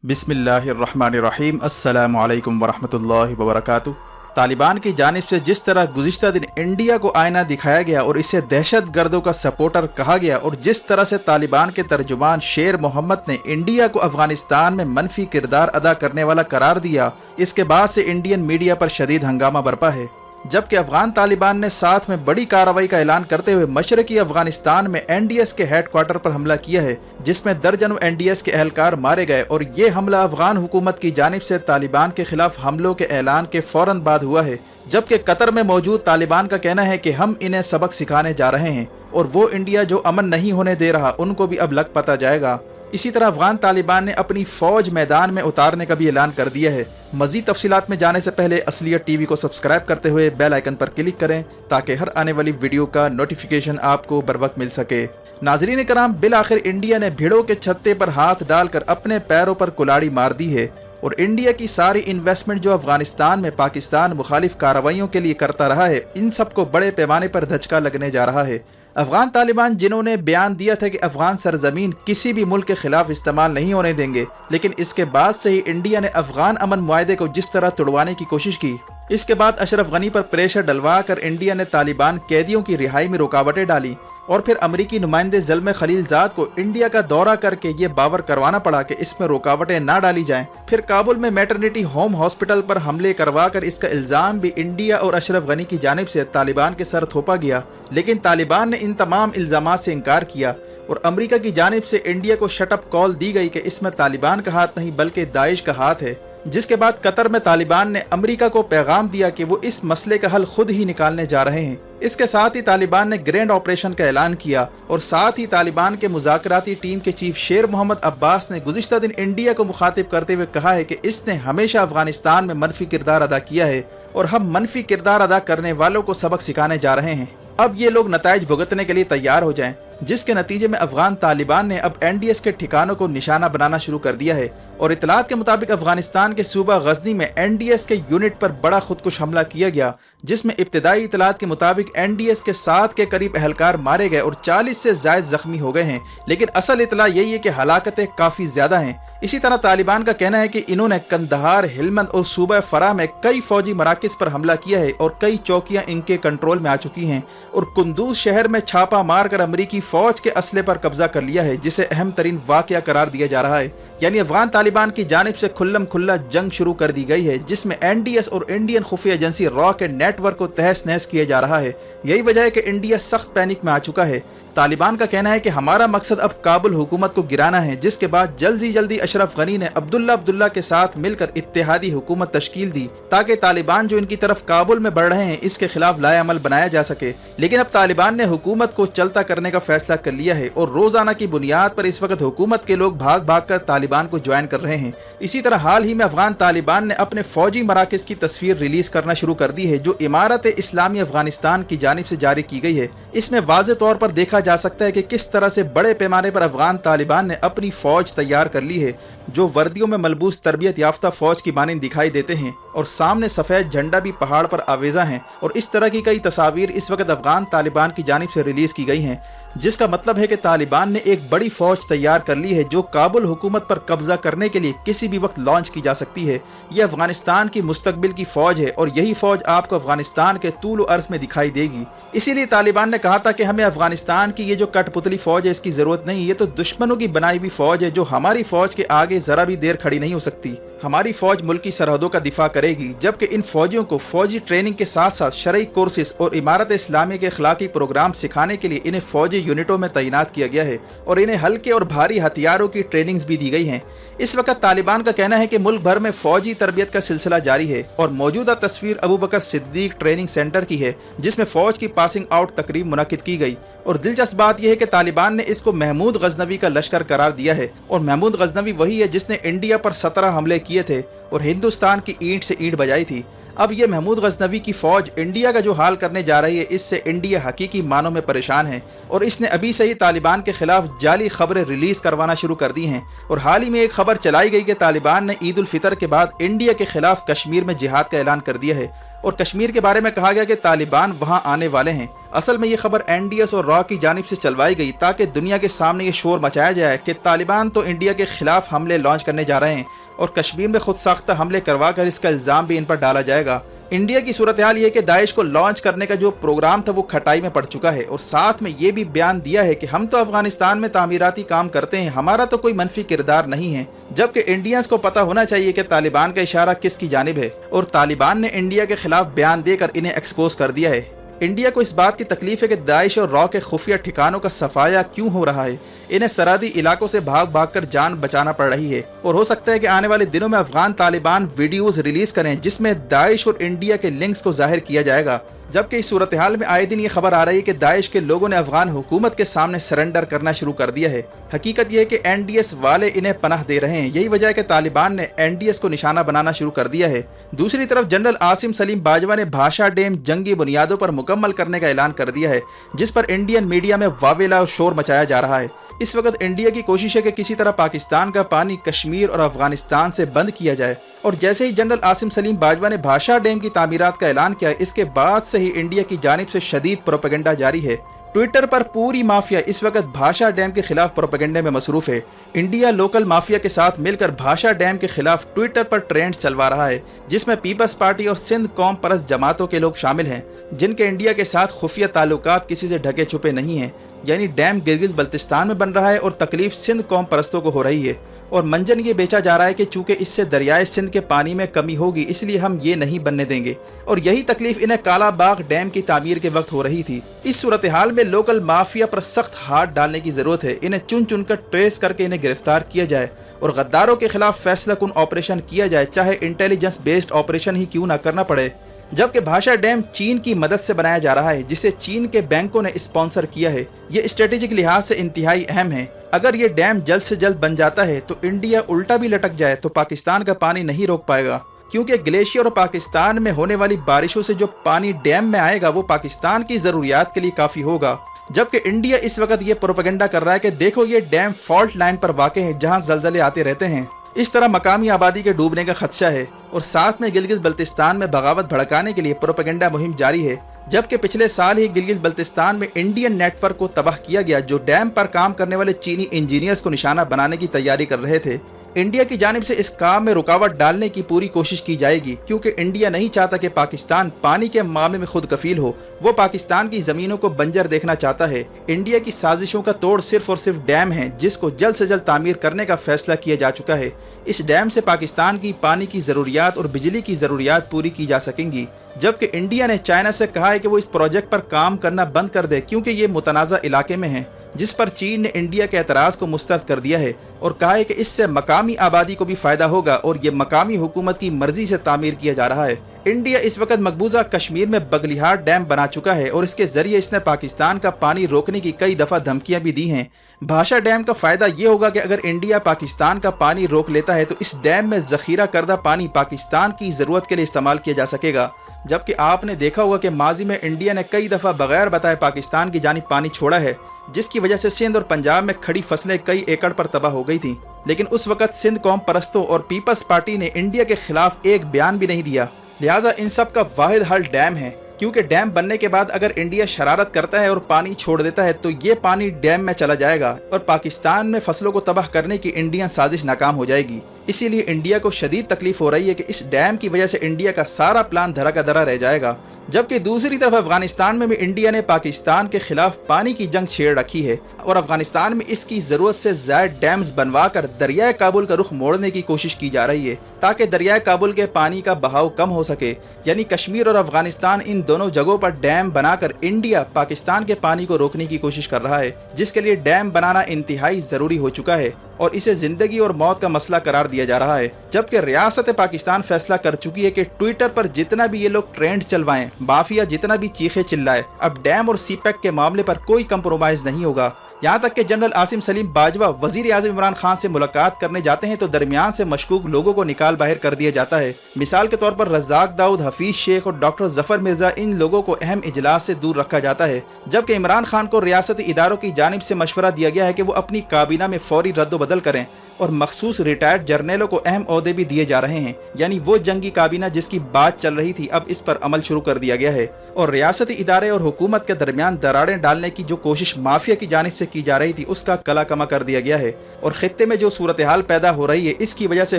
बिस्मिल्लाहिर्रहमानिर्रहीम अस्सलामु अलैकुम वरहमतुल्लाहि वबरकातुहू। तालिबान की जानिब से जिस तरह गुज़िश्ता दिन इंडिया को आईना दिखाया गया और इसे दहशत गर्दों का सपोर्टर कहा गया, और जिस तरह से तालिबान के तर्जुमान शेर मोहम्मद ने इंडिया को अफगानिस्तान में मनफी किरदार अदा करने वाला करार दिया, इसके बाद से इंडियन मीडिया पर शदीद हंगामा बरपा है। जबकि अफगान तालिबान ने साथ में बड़ी कार्रवाई का ऐलान करते हुए मशरकी अफगानिस्तान में एनडीएस के हेड क्वार्टर पर हमला किया है, जिसमें दर्जनों एनडीएस के एहलकार मारे गए। और ये हमला अफगान हुकूमत की जानिब से तालिबान के खिलाफ हमलों के ऐलान के फौरन बाद हुआ है। जबकि कतर में मौजूद तालिबान का कहना है कि हम इन्हें सबक सिखाने जा रहे हैं और वो इंडिया जो अमन नहीं होने दे रहा उनको भी अब लग पता जाएगा। इसी तरह अफगान तालिबान ने अपनी फ़ौज मैदान में उतारने का भी ऐलान कर दिया है। मज़ीद तफसीलात में जाने से पहले असलियत टीवी को सब्सक्राइब करते हुए बेल आइकन पर क्लिक करें ताकि हर आने वाली वीडियो का नोटिफिकेशन आपको बर वक्त मिल सके। नाज़रीन कराम, बिल आखिर इंडिया ने भिड़ों के छत्ते पर हाथ डालकर अपने पैरों पर कुल्हाड़ी मार दी है और इंडिया की सारी इन्वेस्टमेंट जो अफगानिस्तान में पाकिस्तान मुखालिफ कार्रवाइयों के लिए करता रहा है, इन सबको बड़े पैमाने पर धचका लगने जा रहा है। अफगान तालिबान जिन्होंने बयान दिया था कि अफगान सरजमीन किसी भी मुल्क के खिलाफ इस्तेमाल नहीं होने देंगे, लेकिन इसके बाद से ही इंडिया ने अफगान अमन मुआहदे को जिस तरह तोड़वाने की कोशिश की, इसके बाद अशरफ गनी पर प्रेशर डलवा कर इंडिया ने तालिबान कैदियों की रिहाई में रुकावटें डाली और फिर अमरीकी नुमाइंदे ज़ल्म खलीलजाद को इंडिया का दौरा करके ये बावर करवाना पड़ा कि इसमें रुकावटें ना डाली जाएं। फिर काबुल में मैटरनिटी होम हॉस्पिटल पर हमले करवा कर इसका इल्ज़ाम भी इंडिया और अशरफ गनी की जानिब से तालिबान के सर थोपा गया, लेकिन तालिबान ने इन तमाम इल्ज़ामात से इनकार किया और अमरीका की जानिब से इंडिया को शटअप कॉल दी गई कि इसमें तालिबान का हाथ नहीं बल्कि दाइश का हाथ है। जिसके बाद कतर में तालिबान ने अमेरिका को पैगाम दिया कि वो इस मसले का हल खुद ही निकालने जा रहे हैं। इसके साथ ही तालिबान ने ग्रैंड ऑपरेशन का ऐलान किया और साथ ही तालिबान के मुज़ाकराती टीम के चीफ शेर मोहम्मद अब्बास ने गुज़िश्ता दिन इंडिया को मुखातिब करते हुए कहा है कि इसने हमेशा अफगानिस्तान में मनफी किरदार अदा किया है और हम मनफी किरदार अदा करने वालों को सबक सिखाने जा रहे हैं। अब ये लोग नताइज भुगतने के लिए तैयार हो जाएं, जिसके नतीजे में अफगान तालिबान ने अब एनडीएस के ठिकानों को निशाना बनाना शुरू कर दिया है। और इतलात के मुताबिक अफगानिस्तान के सूबा गजनी में एनडीएस के यूनिट पर बड़ा खुदकुश हमला किया गया, जिसमें इब्तिदाई इतलात के मुताबिक एनडीएस के 7 के करीब एहलकार मारे गए और 40 से ज़ायद जख्मी हो गए हैं, लेकिन असल इतला यही है कि हलाकतें काफ़ी ज़्यादा हैं। इसी तरह तालिबान का कहना है कि इन्होंने कंदहार, हिलमंद और सूबा फरा में कई फौजी मराकज़ पर हमला किया है और कई चौकियाँ इनके कंट्रोल में आ चुकी हैं और कुंदूज शहर में छापा मारकर अमरीकी फ़ौज के असले पर कब्जा कर लिया है, जिसे अहम तरीन वाक़या करार दिया जा रहा है। यानी अफगान तालिबान की जानिब से खुल्लम खुल्ला जंग शुरू कर दी गई है, जिसमें एनडीएस और इंडियन खुफिया एजेंसी रॉ के नेटवर्क को तहस नहस किया जा रहा है। यही वजह है कि इंडिया सख्त पैनिक में आ चुका है। तालिबान का कहना है कि हमारा मकसद अब काबुल हुकूमत को गिराना है, जिसके बाद जल्दी अशरफ गनी ने अब्दुल्ला के साथ मिलकर इत्तेहादी हुकूमत तश्कील दी ताकि तालिबान जो इनकी तरफ काबुल में बढ़ रहे हैं इसके खिलाफ लाएअमल बनाया जा सके। लेकिन अब तालिबान ने हुकूमत को चलता करने का फैसला कर लिया है और रोजाना की बुनियाद पर इस वक्त हुकूमत के लोग भाग भाग कर तालिबान को ज्वाइन कर रहे हैं। इसी तरह हाल ही में अफगान तालिबान ने अपने फौजी मराकज़ की तस्वीर रिलीज करना शुरू कर दी है, जो इमारत इस्लामी अफगानिस्तान की जानिब से जारी की गई है। इसमें वाज़े तौर पर देखा जा सकता है कि किस तरह से बड़े पैमाने पर अफगान तालिबान ने अपनी फौज तैयार कर ली है, जो वर्दियों में मलबूस तरबियत याफ्ता फौज की मानिंद दिखाई देते हैं और सामने सफ़ेद झंडा भी पहाड़ पर आवेजा है। और इस तरह की कई तस्वीर इस वक्त अफगान तालिबान की जानिब से रिलीज की गई हैं, जिसका मतलब है कि तालिबान ने एक बड़ी फौज तैयार कर ली है जो काबुल हुकूमत पर कब्जा करने के लिए किसी भी वक्त लॉन्च की जा सकती है। यह अफगानिस्तान की मुस्तकबिल की फौज है और यही फौज आपको अफगानिस्तान के तूल व अर्ज में दिखाई देगी। इसीलिए तालिबान ने कहा था कि हमें अफगानिस्तान की ये जो कठपुतली फौज है इसकी जरूरत नहीं, ये तो दुश्मनों की बनाई हुई फौज है जो हमारी फौज के आगे जरा भी देर खड़ी नहीं हो सकती। हमारी फौज मुल्क की सरहदों का दिफा करेगी, जबकि इन फौजियों को फौजी ट्रेनिंग के साथ साथ शरई कोर्सेज और इमारत इस्लामी के अखलाकी प्रोग्राम सिखाने के लिए इन्हें फौजी यूनिटों में तैनात किया गया है और इन्हें हल्के और भारी हथियारों की ट्रेनिंग्स भी दी गई हैं। इस वक्त तालिबान का कहना है कि मुल्क भर में फौजी तरबियत का सिलसिला जारी है और मौजूदा तस्वीर अबू बकर सिद्दीक ट्रेनिंग सेंटर की है, जिसमें फौज की पासिंग आउट तकरीब मुनक्किद की गई। और दिलचस्प बात यह है कि तालिबान ने इसको महमूद गजनवी का लश्कर करार दिया है और महमूद गजनवी वही है जिसने इंडिया पर 17 हमले किए थे और हिंदुस्तान की ईंट से ईंट बजाई थी। अब ये महमूद गजनवी की फ़ौज इंडिया का जो हाल करने जा रही है, इससे इंडिया हकीकी मानों में परेशान है और इसने अभी से ही तालिबान के खिलाफ जाली खबरें रिलीज़ करवाना शुरू कर दी हैं। और हाल ही में एक खबर चलाई गई कि तालिबान ने ईद उल फितर के बाद इंडिया के खिलाफ कश्मीर में जिहाद का ऐलान कर दिया है اور کشمیر کے بارے میں کہا گیا کہ طالبان وہاں آنے والے ہیں۔ اصل میں یہ خبر NDS اور را کی جانب سے چلوائی گئی تاکہ دنیا کے سامنے یہ شور مچایا جائے کہ طالبان تو انڈیا کے خلاف حملے لانچ کرنے جا رہے ہیں اور کشمیر میں خود ساختہ حملے کروا کر اس کا الزام بھی ان پر ڈالا جائے گا۔ انڈیا کی صورتحال یہ کہ داعش کو لانچ کرنے کا جو پروگرام تھا وہ کھٹائی میں پڑ چکا ہے، اور ساتھ میں یہ بھی بیان دیا ہے کہ ہم تو افغانستان میں تعمیراتی کام کرتے ہیں، ہمارا تو کوئی منفی کردار نہیں ہے، جبکہ انڈینز کو پتہ ہونا چاہیے کہ طالبان کا اشارہ کس کی جانب ہے، اور طالبان نے انڈیا کے خلاف بیان دے کر انہیں ایکسپوز کر دیا ہے۔ انڈیا کو اس بات کی تکلیف ہے کہ داعش اور را کے خفیہ ٹھکانوں کا صفایا کیوں ہو رہا ہے، انہیں سرحدی علاقوں سے بھاگ بھاگ کر جان بچانا پڑ رہی ہے، اور ہو سکتا ہے کہ آنے والے دنوں میں افغان طالبان ویڈیوز ریلیز کریں جس میں داعش اور انڈیا کے لنکس کو ظاہر کیا جائے گا، جبکہ اس صورتحال میں آئے دن یہ خبر آ رہی ہے کہ داعش کے لوگوں نے افغان حکومت کے سامنے سرنڈر کرنا شروع کر دیا ہے۔ حقیقت یہ ہے کہ NDS والے انہیں پناہ دے رہے ہیں، یہی وجہ ہے کہ طالبان نے NDS کو نشانہ بنانا شروع کر دیا ہے۔ دوسری طرف جنرل عاصم سلیم باجوہ نے بھاشا ڈیم جنگی بنیادوں پر مکمل کرنے کا اعلان کر دیا ہے، جس پر انڈین میڈیا میں واویلا اور شور مچایا جا رہا ہے۔ اس وقت انڈیا کی کوشش ہے کہ کسی طرح پاکستان کا پانی کشمیر اور افغانستان سے بند کیا جائے، اور جیسے ہی جنرل عاصم سلیم باجوہ نے بھاشا ڈیم کی تعمیرات کا اعلان کیا، اس کے بعد سے ہی انڈیا کی جانب سے شدید پروپیگنڈا جاری ہے۔ ٹویٹر پر پوری مافیا اس وقت بھاشا ڈیم کے خلاف پروپیگنڈے میں مصروف ہے۔ انڈیا لوکل مافیا کے ساتھ مل کر بھاشا ڈیم کے خلاف ٹویٹر پر ٹرینڈ چلوا رہا ہے، جس میں پیپلز پارٹی اور سندھ قوم پرست جماعتوں کے لوگ شامل ہیں، جن کے انڈیا کے ساتھ خفیہ تعلقات کسی سے ڈھکے چھپے نہیں ہیں۔ یعنی ڈیم گلگت بلتستان میں بن رہا ہے اور تکلیف سندھ قوم پرستوں کو ہو رہی ہے، اور منجن یہ بیچا جا رہا ہے کہ چونکہ اس سے دریائے سندھ کے پانی میں کمی ہوگی اس لیے ہم یہ نہیں بننے دیں گے، اور یہی تکلیف انہیں کالا باغ ڈیم کی تعمیر کے وقت ہو رہی تھی۔ اس صورتحال میں لوکل مافیا پر سخت ہاتھ ڈالنے کی ضرورت ہے، انہیں چن چن کر ٹریس کر کے انہیں گرفتار کیا جائے اور غداروں کے خلاف فیصلہ کن آپریشن کیا جائے، چاہے انٹیلیجنس بیسڈ آپریشن ہی کیوں نہ کرنا پڑے۔ جبکہ بھاشا ڈیم چین کی مدد سے بنایا جا رہا ہے، جسے چین کے بینکوں نے اسپانسر کیا ہے۔ یہ اسٹریٹجک لحاظ سے انتہائی اہم ہے۔ اگر یہ ڈیم جلد سے جلد بن جاتا ہے تو انڈیا الٹا بھی لٹک جائے تو پاکستان کا پانی نہیں روک پائے گا، کیونکہ گلیشیئر اور پاکستان میں ہونے والی بارشوں سے جو پانی ڈیم میں آئے گا وہ پاکستان کی ضروریات کے لیے کافی ہوگا۔ جبکہ انڈیا اس وقت یہ پروپیگنڈا کر رہا ہے کہ دیکھو یہ ڈیم فالٹ لائن پر واقع ہے جہاں زلزلے آتے رہتے ہیں، اس طرح مقامی آبادی کے ڈوبنے کا خدشہ ہے، اور ساتھ میں گلگت بلتستان میں بغاوت بھڑکانے کے لیے پروپیگنڈا مہم جاری ہے۔ جبکہ پچھلے سال ہی گلگت بلتستان میں انڈین نیٹ ورک کو تباہ کیا گیا جو ڈیم پر کام کرنے والے چینی انجینئرز کو نشانہ بنانے کی تیاری کر رہے تھے۔ انڈیا کی جانب سے اس کام میں رکاوٹ ڈالنے کی پوری کوشش کی جائے گی، کیونکہ انڈیا نہیں چاہتا کہ پاکستان پانی کے معاملے میں خود کفیل ہو، وہ پاکستان کی زمینوں کو بنجر دیکھنا چاہتا ہے۔ انڈیا کی سازشوں کا توڑ صرف اور صرف ڈیم ہے، جس کو جلد سے جلد تعمیر کرنے کا فیصلہ کیا جا چکا ہے۔ اس ڈیم سے پاکستان کی پانی کی ضروریات اور بجلی کی ضروریات پوری کی جا سکیں گی، جبکہ انڈیا نے چائنا سے کہا ہے کہ وہ اس پروجیکٹ پر کام کرنا بند کر دے کیونکہ یہ متنازع علاقے میں ہے، جس پر چین نے انڈیا کے اعتراض کو مسترد کر دیا ہے اور کہا ہے کہ اس سے مقامی آبادی کو بھی فائدہ ہوگا اور یہ مقامی حکومت کی مرضی سے تعمیر کیا جا رہا ہے۔ انڈیا اس وقت مقبوضہ کشمیر میں بگلیہار ڈیم بنا چکا ہے اور اس کے ذریعے اس نے پاکستان کا پانی روکنے کی کئی دفعہ دھمکیاں بھی دی ہیں۔ بھاشا ڈیم کا فائدہ یہ ہوگا کہ اگر انڈیا پاکستان کا پانی روک لیتا ہے تو اس ڈیم میں ذخیرہ کردہ پانی پاکستان کی ضرورت کے لیے استعمال کیا جا سکے گا، جبکہ آپ نے دیکھا ہوگا کہ ماضی میں انڈیا نے کئی دفعہ بغیر بتائے پاکستان کی جانب پانی چھوڑا ہے، جس کی وجہ سے سندھ اور پنجاب میں کھڑی فصلیں کئی ایکڑ پر تباہ ہو گئی تھیں، لیکن اس وقت سندھ قوم پرستوں اور پیپلز پارٹی نے انڈیا کے خلاف ایک بیان بھی نہیں دیا۔ لہٰذا ان سب کا واحد حل ڈیم ہے، کیونکہ ڈیم بننے کے بعد اگر انڈیا شرارت کرتا ہے اور پانی چھوڑ دیتا ہے تو یہ پانی ڈیم میں چلا جائے گا اور پاکستان میں فصلوں کو تباہ کرنے کی انڈین سازش ناکام ہو جائے گی۔ اسی لیے انڈیا کو شدید تکلیف ہو رہی ہے کہ اس ڈیم کی وجہ سے انڈیا کا سارا پلان دھرا کا دھرا رہ جائے گا، جبکہ دوسری طرف افغانستان میں بھی انڈیا نے پاکستان کے خلاف پانی کی جنگ چھیڑ رکھی ہے اور افغانستان میں اس کی ضرورت سے زائد ڈیمز بنوا کر دریائے کابل کا رخ موڑنے کی کوشش کی جا رہی ہے تاکہ دریائے کابل کے پانی کا بہاؤ کم ہو سکے۔ یعنی کشمیر اور افغانستان ان دونوں جگہوں پر ڈیم بنا کر انڈیا پاکستان کے پانی کو روکنے کی کوشش کر رہا ہے، جس کے لیے ڈیم بنانا انتہائی ضروری ہو چکا ہے اور اسے زندگی اور موت کا مسئلہ قرار دیا جا رہا ہے۔ جبکہ ریاست پاکستان فیصلہ کر چکی ہے کہ ٹویٹر پر جتنا بھی یہ لوگ ٹرینڈ چلوائیں، مافیا جتنا بھی چیخے چلائے، اب ڈیم اور سی پیک کے معاملے پر کوئی کمپرومائز نہیں ہوگا۔ यहाँ तक कि जनरल आसिम सलीम बाजवा वजीर आज़म इमरान खान से मुलाकात करने जाते हैं तो दरमियान से मशकूक लोगों को निकाल बाहर कर दिया जाता है। मिसाल के तौर पर रज़ाक दाऊद, हफीज शेख और डॉक्टर जफर मिर्जा, इन लोगों को अहम इजलास से दूर रखा जाता है, जबकि इमरान खान को रियासती इदारों की जानिब से मशवरा दिया गया है कि वो अपनी काबीना में फौरी रद्द-ओ-बदल करें और मखसूस रिटायर्ड जर्नलों को अहम ओहदे भी दिए जा रहे हैं। यानी वो जंगी काबीना जिसकी बात चल रही थी, अब इस पर अमल शुरू कर दिया गया है और रियासती इदारे और हुकूमत के दरमियान दरारें डालने की जो कोशिश माफिया की जानिब से की जा रही थी, उसका कला कमा कर दिया गया है। और खित्ते में जो सूरत हाल पैदा हो रही है, इसकी वजह से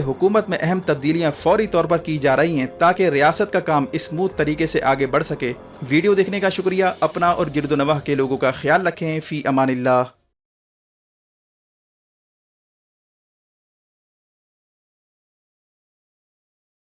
हुकूमत में अहम तब्दीलियाँ फौरी तौर पर की जा रही हैं ताकि रियासत का काम स्मूथ तरीके से आगे बढ़ सके। वीडियो देखने का शुक्रिया। अपना और गिरदोनवाह के लोगों का ख्याल रखें। फ़ी अमानिल्लाह।